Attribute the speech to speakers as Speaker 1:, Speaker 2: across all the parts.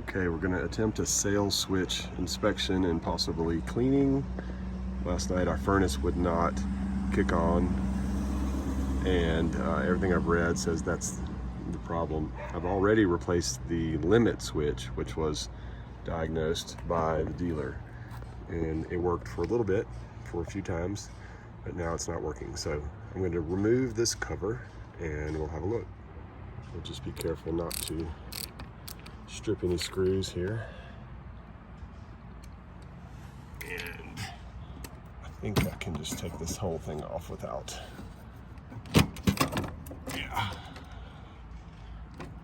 Speaker 1: Okay, we're going to attempt a sail switch inspection and possibly cleaning. Last night our furnace would not kick on, and everything I've read says that's the problem. I've already replaced the limit switch, which was diagnosed by the dealer, and it worked for a little bit, for a few times, but now it's not working. So I'm going to remove this cover and we'll have a look. We'll just be careful not to strip any screws here. And I think I can just take this whole thing off without, yeah.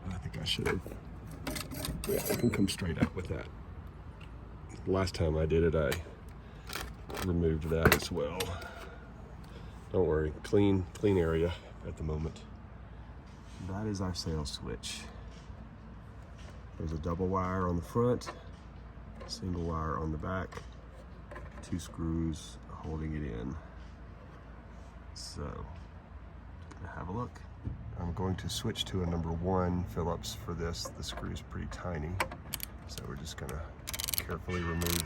Speaker 1: I think I should have, yeah, I can come straight out with that. Last time I did it, I removed that as well. Don't worry, clean area at the moment. That is our sail switch. There's a double wire on the front, single wire on the back, 2 screws holding it in. So, gonna have a look. I'm going to switch to a number 1 Phillips for this. The screw is pretty tiny, so we're just gonna carefully remove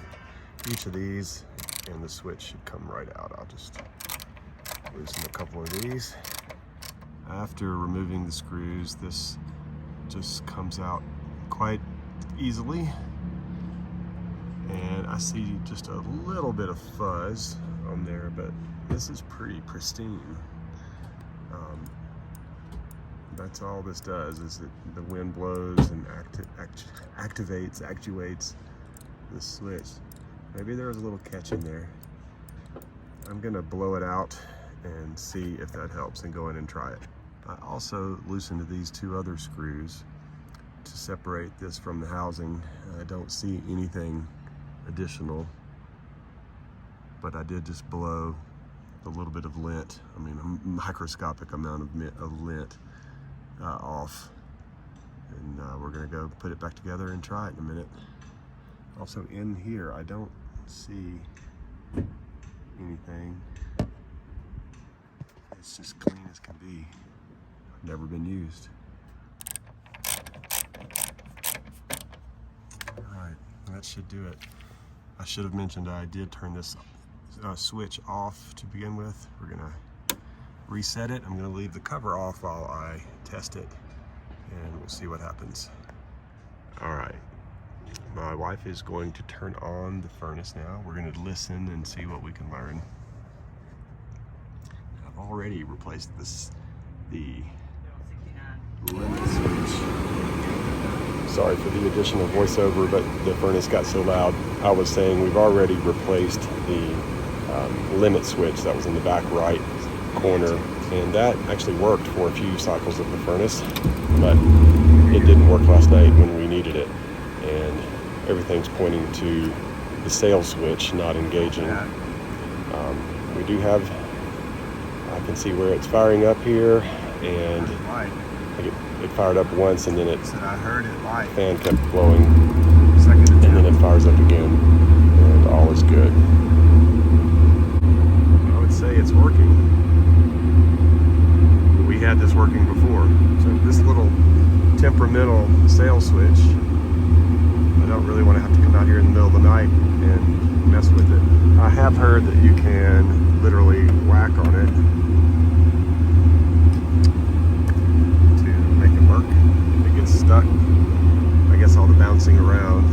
Speaker 1: each of these, and the switch should come right out. I'll just loosen a couple of these. After removing the screws, this just comes out quite easily, and I see just a little bit of fuzz on there, but this is pretty pristine. That's all this does, is that the wind blows and actuates the switch. Maybe there was a little catch in there. I'm gonna blow it out and see if that helps and go in and try it. I also loosened these 2 other screws to separate this from the housing. I don't see anything additional, but I did just blow a little bit of lint, I mean a microscopic amount of lint off. And we're gonna go put it back together and try it in a minute. Also in here, I don't see anything. It's just clean as can be. Never been used. Alright, that should do it. I should have mentioned I did turn this switch off to begin with. We're gonna reset it. I'm gonna leave the cover off while I test it, and we'll see what happens. Alright, my wife is going to turn on the furnace now. We're gonna listen and see what we can learn. I've already replaced the limit switch. Sorry for the additional voiceover, but the furnace got so loud. I was saying we've already replaced the limit switch that was in the back right corner, and that actually worked for a few cycles of the furnace, but it didn't work last night when we needed it, and everything's pointing to the sail switch not engaging. We do have, I can see where it's firing up here, and it fired up once, and then the fan kept blowing, and then it fires up again, and all is good. I would say it's working. We had this working before, so this little temperamental sail switch, I don't really want to have to come out here in the middle of the night and mess with it. I have heard that you can literally whack on it to make it work. If it gets stuck, I guess all the bouncing around